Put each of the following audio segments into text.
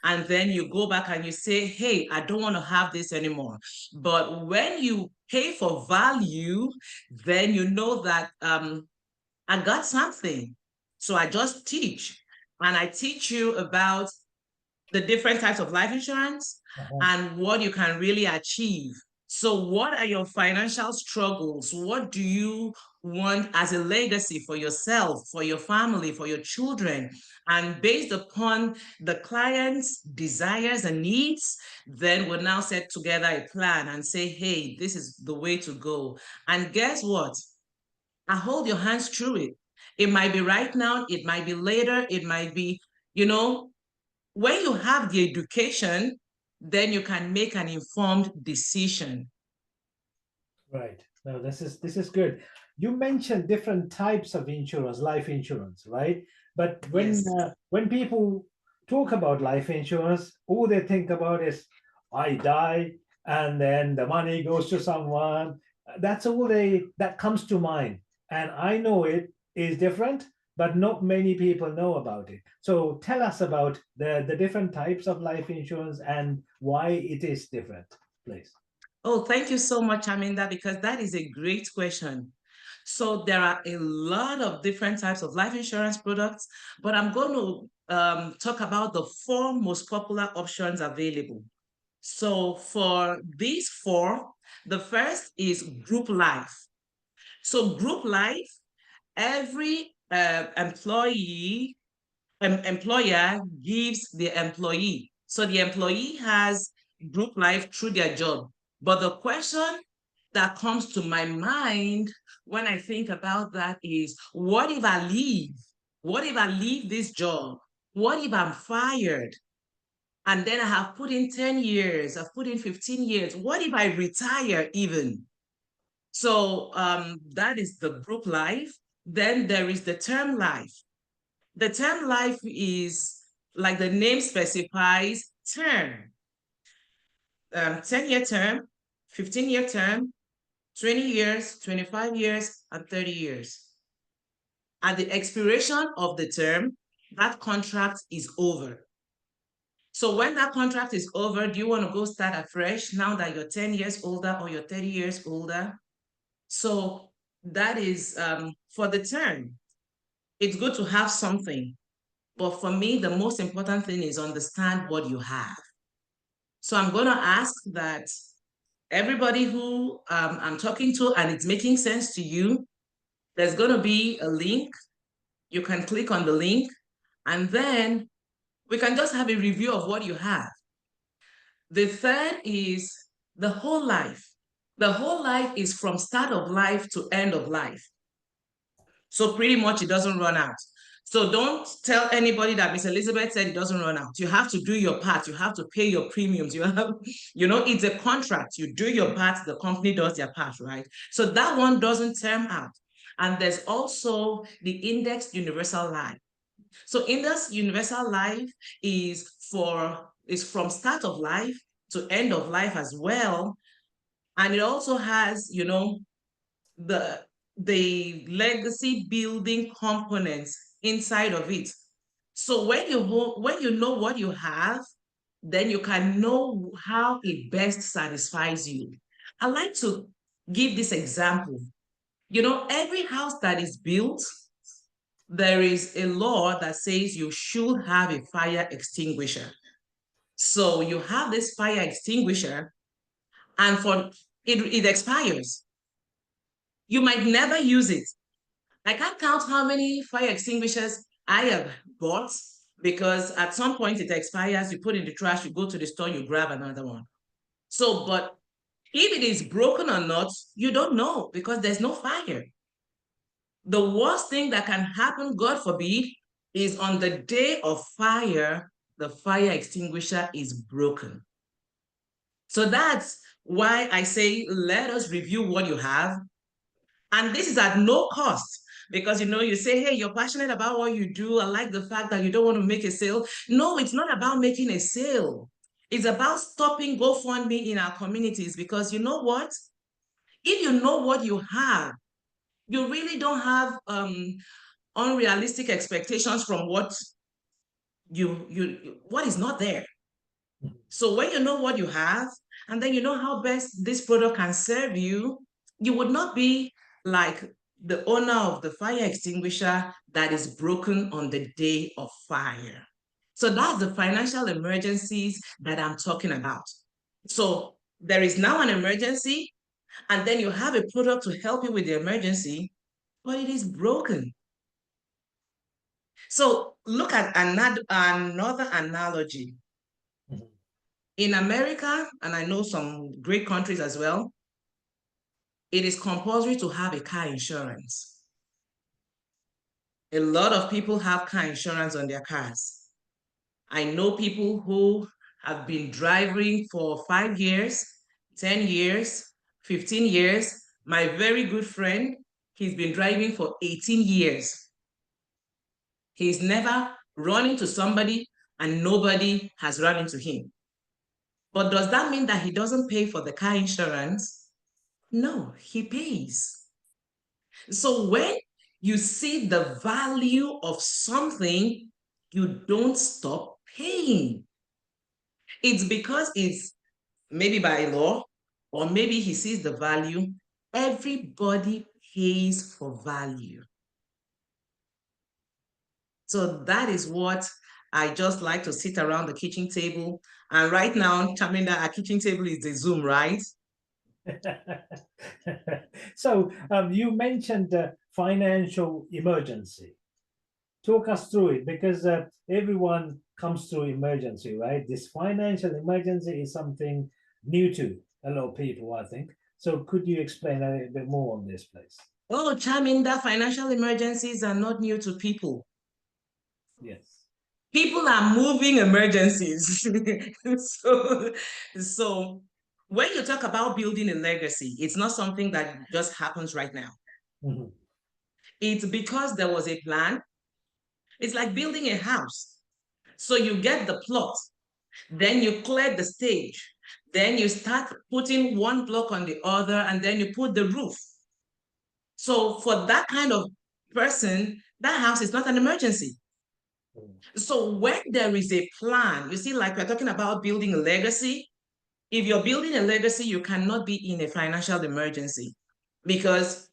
and then you go back and you say, hey, I don't want to have this anymore. But when you pay for value, then you know that I got something. So I just teach. And I teach you about the different types of life insurance Uh-huh. and what you can really achieve. So, what are your financial struggles? What do you want as a legacy for yourself, for your family, for your children? And based upon the client's desires and needs, then we'll now set together a plan and say, hey, this is the way to go. And guess what? I hold your hands through it. It might be right now, it might be later, it might be, you know, when you have the education, then you can make an informed decision. Right. No, this is good. You mentioned different types of insurance, life insurance, right? But Yes. when people talk about life insurance, all they think about is I die and then the money goes to someone. That's all that comes to mind. And I know it is different, but not many people know about it. So tell us about the different types of life insurance and why it is different, please. Oh, thank you so much, Aminda, because that is a great question. So there are a lot of different types of life insurance products, but I'm going to talk about the four most popular options available. So for these four, the first is group life. So group life, every employer gives the employee. So the employee has group life through their job. But the question that comes to my mind when I think about that is, what if I leave? What if I leave this job? What if I'm fired? And then I have put in 10 years, I've put in 15 years. What if I retire even? So that is the group life. Then there is the term life. The term life is, like the name specifies, term. 10-year term, 15-year term, 20 years, 25 years, and 30 years. At the expiration of the term, that contract is over. So when that contract is over, do you want to go start afresh now that you're 10 years older or you're 30 years older? So that is for the term. It's good to have something. But for me, the most important thing is understand what you have. So I'm going to ask that everybody who I'm talking to and it's making sense to you, there's going to be a link. You can click on the link and then we can just have a review of what you have. The third is the whole life. The whole life is from start of life to end of life. So pretty much it doesn't run out. So don't tell anybody that Miss Elizabeth said it doesn't run out. You have to do your part. You have to pay your premiums. You have, it's a contract. You do your part, the company does their part, right? So that one doesn't term out. And there's also the indexed universal life. So indexed universal life is from start of life to end of life as well. And it also has, the the legacy building components inside of it. So when you know what you have, then you can know how it best satisfies you. I like to give this example. Every house that is built, there is a law that says you should have a fire extinguisher. So you have this fire extinguisher, and for it expires. You might never use it. I can't count how many fire extinguishers I have bought because at some point it expires, you put in the trash, you go to the store, you grab another one. So, but if it is broken or not, you don't know because there's no fire. The worst thing that can happen, God forbid, is on the day of fire, the fire extinguisher is broken. So that's why I say, let us review what you have. And this is at no cost because you say, hey, you're passionate about what you do. I like the fact that you don't want to make a sale. No, it's not about making a sale. It's about stopping GoFundMe in our communities because you know what? If you know what you have, you really don't have unrealistic expectations from what is not there. So when you know what you have, and then you know how best this product can serve you, you would not be like the owner of the fire extinguisher that is broken on the day of fire. So that's the financial emergencies that I'm talking about. So there is now an emergency, and then you have a product to help you with the emergency, but it is broken. So look at another analogy. Mhm. In America, and I know some great countries as well, it is compulsory to have a car insurance. A lot of people have car insurance on their cars. I know people who have been driving for 5 years, 10 years, 15 years. My very good friend, he's been driving for 18 years. He's never run into somebody and nobody has run into him. But does that mean that he doesn't pay for the car insurance? No, he pays. So when you see the value of something, you don't stop paying. It's because it's maybe by law, or maybe he sees the value. Everybody pays for value. So that is what I just like to sit around the kitchen table. And right now, Chaminda, our kitchen table is the Zoom, right? So you mentioned financial emergency. Talk us through it because everyone comes through emergency, right? This financial emergency is something new to a lot of people, I think. So could you explain a little bit more on this, please? Oh, Chaminda, financial emergencies are not new to people. Yes. People are moving emergencies. so, so when you talk about building a legacy, it's not something that just happens right now. Mhm. It's because there was a plan. It's like building a house. So you get the plot, then you clear the stage, then you start putting one block on the other, and then you put the roof. So for that kind of person, that house is not an emergency. So when there is a plan, you see, like we're talking about building a legacy. If you're building a legacy, you cannot be in a financial emergency because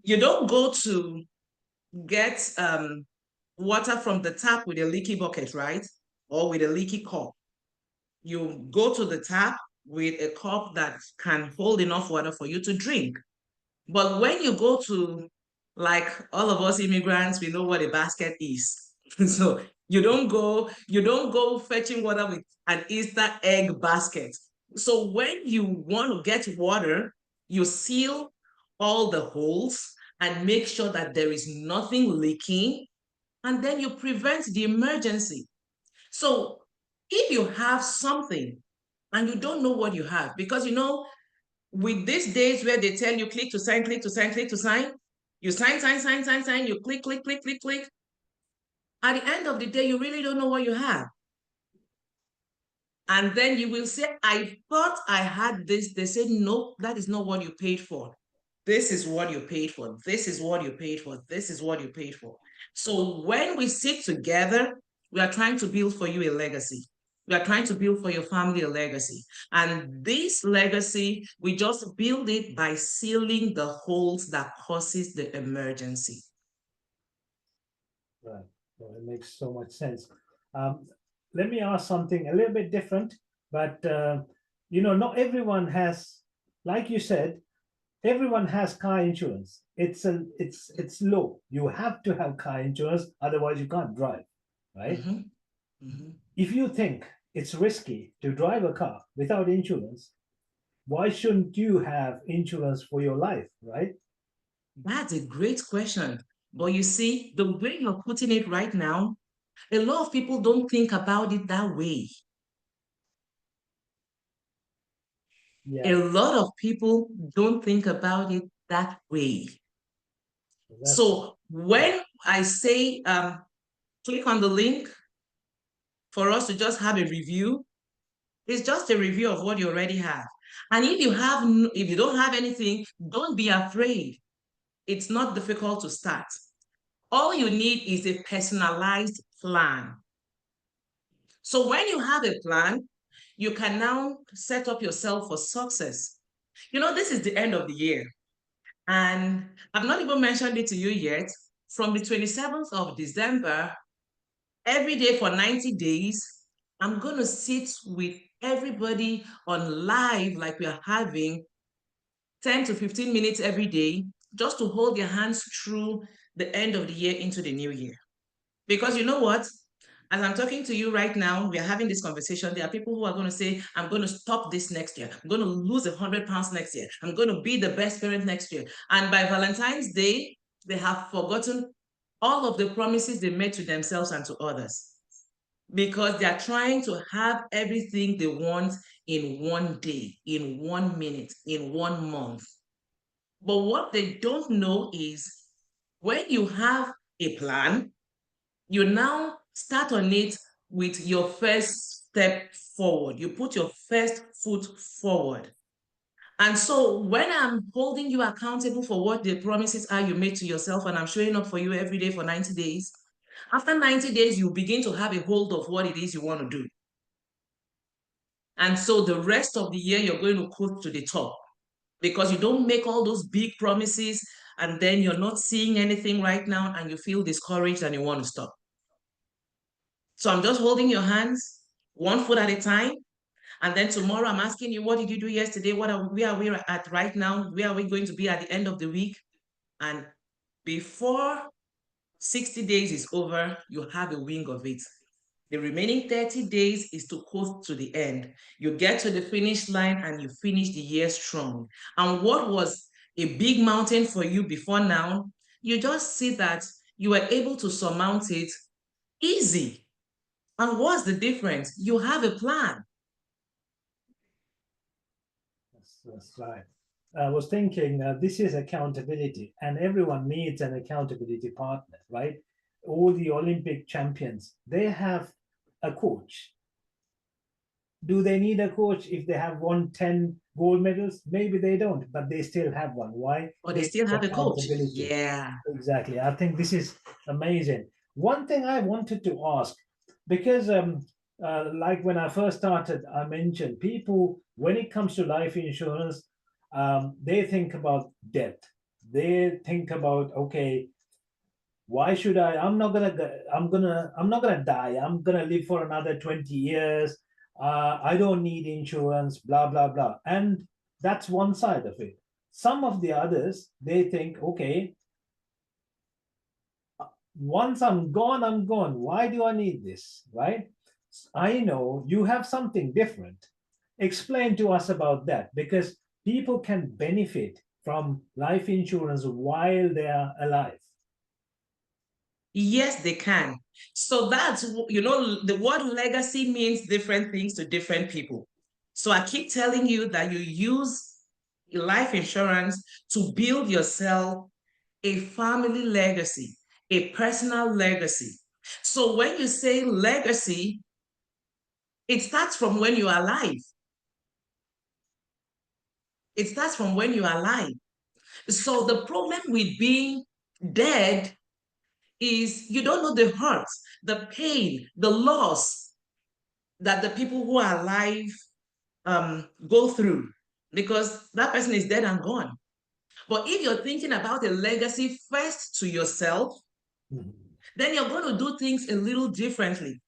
you don't go to get water from the tap with a leaky bucket, right? Or with a leaky cup. You go to the tap with a cup that can hold enough water for you to drink. But when you go to, like all of us immigrants, we know what a basket is. So you don't go fetching water with an Easter egg basket. So when you want to get water, you seal all the holes and make sure that there is nothing leaking, and then you prevent the emergency. So if you have something and you don't know what you have, because with these days where they tell you click to sign, click to sign, click to sign, you sign, you click, click, click, click, click. At the end of the day, you really don't know what you have. And then you will say, I thought I had this. They said, no, that is not what you paid for. This is what you paid for. This is what you paid for. This is what you paid for. So when we sit together, we are trying to build for you a legacy. We are trying to build for your family a legacy. And this legacy, we just build it by sealing the holes that causes the emergency. Right. Well, it makes so much sense. Um, Let me ask something a little bit different, but not everyone has, like you said, everyone has car insurance. It's low. You have to have car insurance, otherwise you can't drive, right? Mhm, mhm. If you think it's risky to drive a car without insurance, why shouldn't you have insurance for your life, right? That's a great question. But you see, the way you're putting it right now, a lot of people don't think about it that way. A Yeah, lot of people don't think about it that way. that's So when I say click on the link for us to just have a review, it's just a review of what you already have. And if you don't have anything, don't be afraid. It's not difficult to start. All you need is a personalized plan. So when you have a plan, you can now set up yourself for success. You know, this is the end of the year. And I've not even mentioned it to you yet. From the 27th of December, every day for 90 days, I'm going to sit with everybody on live like we are having 10 to 15 minutes every day, just to hold your hands through the end of the year into the new year. Because you know what? As I'm talking to you right now, we are having this conversation. There are people who are going to say, I'm going to stop this next year. I'm going to lose 100 pounds next year. I'm going to be the best parent next year. And by Valentine's Day, they have forgotten all of the promises they made to themselves and to others, because they are trying to have everything they want in one day, in 1 minute, in 1 month. But what they don't know is when you have a plan, you now start on it with your first step forward. You put your first foot forward. And so when I'm holding you accountable for what the promises are you made to yourself, and I'm showing up for you every day for 90 days, after 90 days, you begin to have a hold of what it is you want to do. And so the rest of the year, you're going to coast to the top, because you don't make all those big promises and then you're not seeing anything right now and you feel discouraged and you want to stop. So I'm just holding your hands, 1 foot at a time. And then tomorrow I'm asking you, what did you do yesterday? Where are we at right now? Where are we going to be at the end of the week? And before 60 days is over, you have a wing of it. The remaining 30 days is to coast to the end. You get to the finish line and you finish the year strong. And what was a big mountain for you before now, you just see that you were able to surmount it easy. And what's the difference? You have a plan. That's right. I was thinking this is accountability, and everyone needs an accountability partner, right? All the Olympic champions, they have a coach. Do they need a coach if they have won 10 gold medals? Maybe they don't, but they still have one. Why? Or they still have a coach. Accountability. Yeah. Exactly. I think this is amazing. One thing I wanted to ask, because like when I first started, I mentioned people, when it comes to life insurance, they think about death. They think about, okay, why should I'm not gonna die. I'm gonna live for another 20 years. I don't need insurance, blah blah blah. And that's one side of it. Some of the others, they think, okay, once I'm gone. Why do I need this? Right? I know you have something different. Explain to us about that, because people can benefit from life insurance while they are alive. Yes, they can. So that's, the word legacy means different things to different people. So I keep telling you that you use life insurance to build yourself a family legacy, a personal legacy. So when you say legacy, it starts from when you are alive. It starts from when you are alive. So the problem with being dead is you don't know the hurt, the pain, the loss that the people who are alive go through, because that person is dead and gone. But if you're thinking about a legacy first to yourself, then you're going to do things a little differently.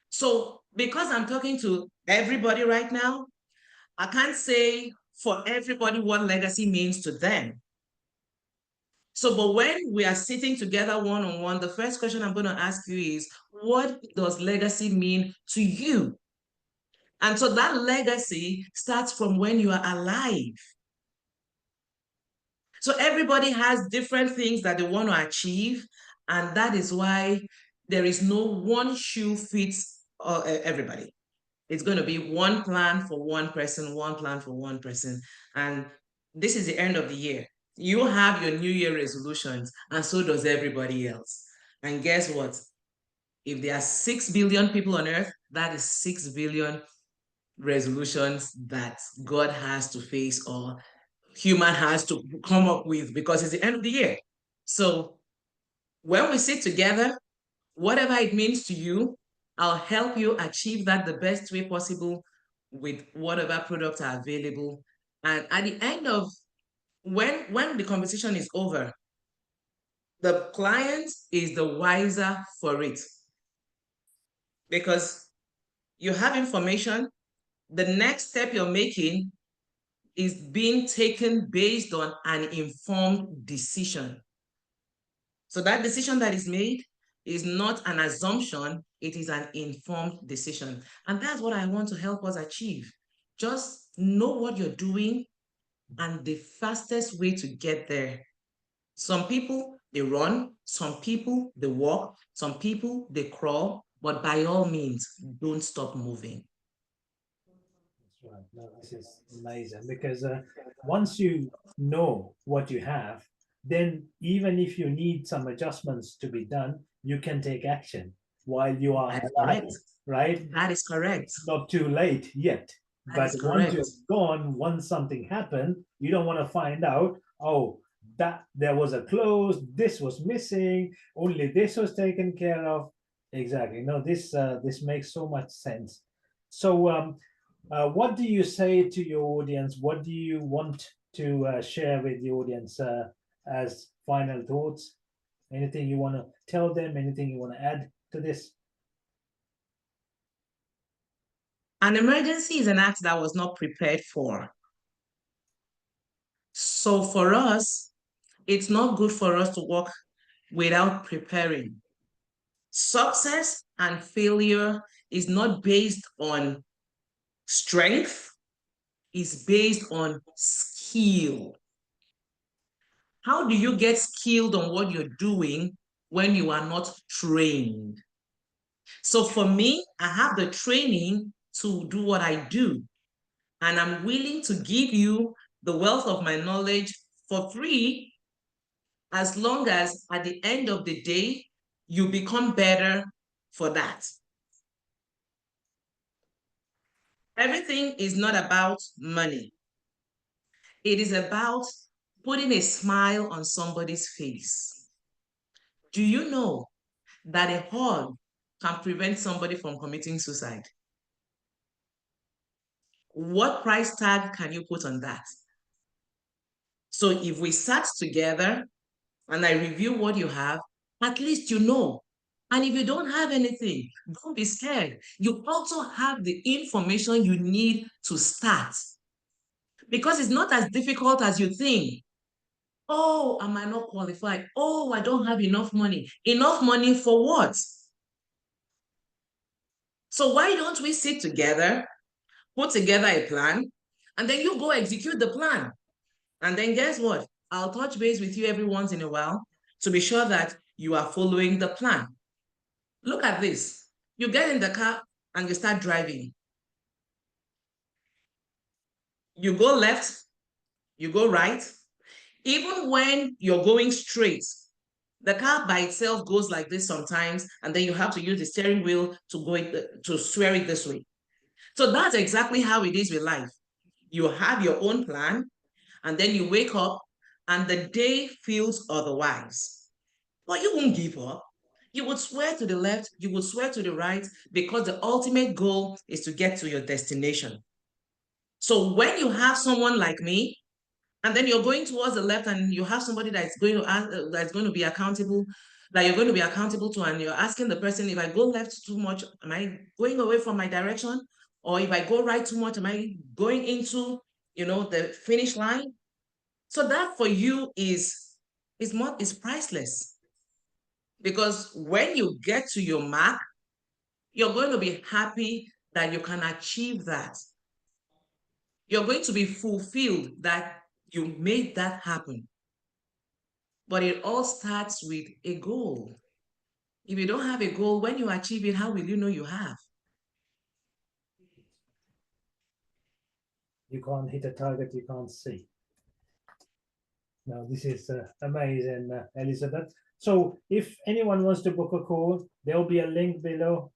So because I'm talking to everybody right now, I can't say for everybody what legacy means to them. So, but when we are sitting together one-on-one, the first question I'm going to ask you is, what does legacy mean to you? And so that legacy starts from when you are alive. So everybody has different things that they want to achieve. And that is why there is no one shoe fits everybody. It's going to be one plan for one person, one plan for one person. And this is the end of the year. You have your New Year resolutions, and so does everybody else. And guess what? If there are 6 billion people on earth, that is 6 billion resolutions that God has to face or human has to come up with, because it's the end of the year. So when we sit together, whatever it means to you, I'll help you achieve that the best way possible with whatever products are available. And at the end of when the conversation is over, the client is the wiser for it because you have information. The next step you're making is being taken based on an informed decision. So that decision that is made is not an assumption, it is an informed decision. And that's what I want to help us achieve. Just know what you're doing and the fastest way to get there. Some people, they run, some people, they walk, some people, they crawl, but by all means, don't stop moving. That's right. No, this is amazing because once you know what you have, then even if you need some adjustments to be done, you can take action while you are That is alive, correct. right? That is correct. It's not too late yet. That But is once correct. you're gone, once something happened, you don't want to find out, oh, that there was a close, this was missing, only this was taken care of. Exactly. No, this makes so much sense. So what do you say to your audience? What do you want to share with the audience as final thoughts? Anything you want to tell them? Anything you want to add to this? An emergency is an act that was not prepared for. So for us, it's not good for us to work without preparing. Success and failure is not based on strength, it's based on skill. How do you get skilled on what you're doing when you are not trained? So for me, I have the training to do what I do, and I'm willing to give you the wealth of my knowledge for free as long as at the end of the day, you become better for that. Everything is not about money. It is about putting a smile on somebody's face. Do you know that a hug can prevent somebody from committing suicide? What price tag can you put on that? So if we sat together and I review what you have, at least you know. And if you don't have anything, don't be scared. You also have the information you need to start. Because it's not as difficult as you think. Oh, am I not qualified? Oh, I don't have enough money. Enough money for what? So why don't we sit together, put together a plan, and then you go execute the plan. And then guess what? I'll touch base with you every once in a while to be sure that you are following the plan. Look at this. You get in the car and you start driving. You go left, you go right. Even when you're going straight, the car by itself goes like this sometimes, and then you have to use the steering wheel to steer it this way. So that's exactly how it is with life. You have your own plan, and then you wake up, and the day feels otherwise. But you won't give up. You would swear to the left, you would swear to the right, because the ultimate goal is to get to your destination. So when you have someone like me, and then you're going towards the left, and you have somebody that's going to be accountable, that you're going to be accountable to, and you're asking the person, if I go left too much, am I going away from my direction? Or if I go right too much, am I going into, the finish line? So that for you is priceless. Because when you get to your mark, you're going to be happy that you can achieve that. You're going to be fulfilled that you made that happen. But it all starts with a goal. If you don't have a goal, when you achieve it, how will you know you have? You can't hit a target you can't see. No, this is amazing, Elizabeth. So if anyone wants to book a call, there'll be a link below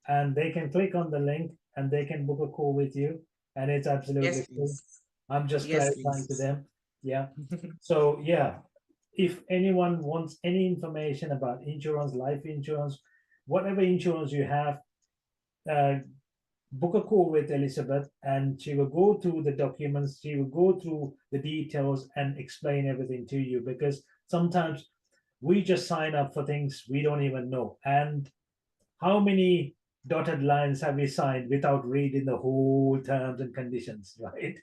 and they can click on the link and they can book a call with you. And it's absolutely Yes, free. please. I'm just Yes, clarifying to please. them. Yeah. So yeah, if anyone wants any information about insurance, life insurance, whatever insurance you have, book a call with Elizabeth, and she will go through the documents, she will go through the details and explain everything to you, because sometimes we just sign up for things we don't even know. And how many dotted lines have we signed without reading the whole terms and conditions, right?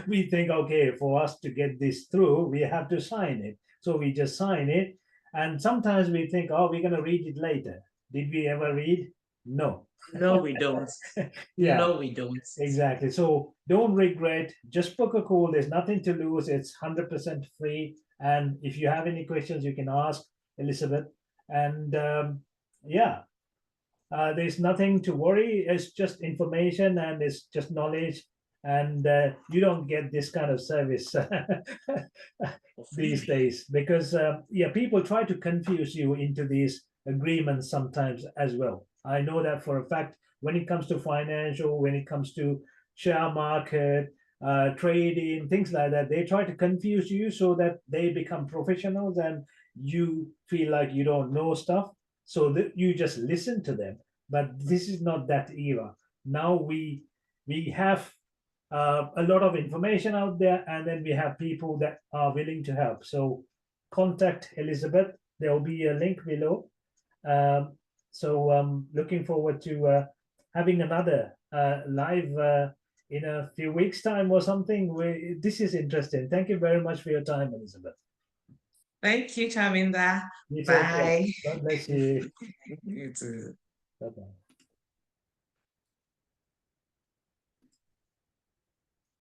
We think, okay, for us to get this through, we have to sign it. So we just sign it. And sometimes we think, oh, we're going to read it later. Did we ever read? No. No, we don't. Yeah. No, we don't. Exactly. So don't regret. Just book a call. There's nothing to lose. It's 100% free. And if you have any questions, you can ask Elizabeth. And yeah, there's nothing to worry. It's just information and it's just knowledge. And you don't get this kind of service these days, because yeah, people try to confuse you into these agreements sometimes as well. I know that for a fact. When it comes to financial, when it comes to share market, trading, things like that, they try to confuse you so that they become professionals and you feel like you don't know stuff, so that you just listen to them. But this is not that era. Now we have a lot of information out there, and then we have people that are willing to help. So contact Elizabeth. There will be a link below. So looking forward to having another live in a few weeks' time or something. This is interesting. Thank you very much for your time, Elizabeth. Thank you, Chaminda. You take care. Bye. God bless you. You too. Bye-bye.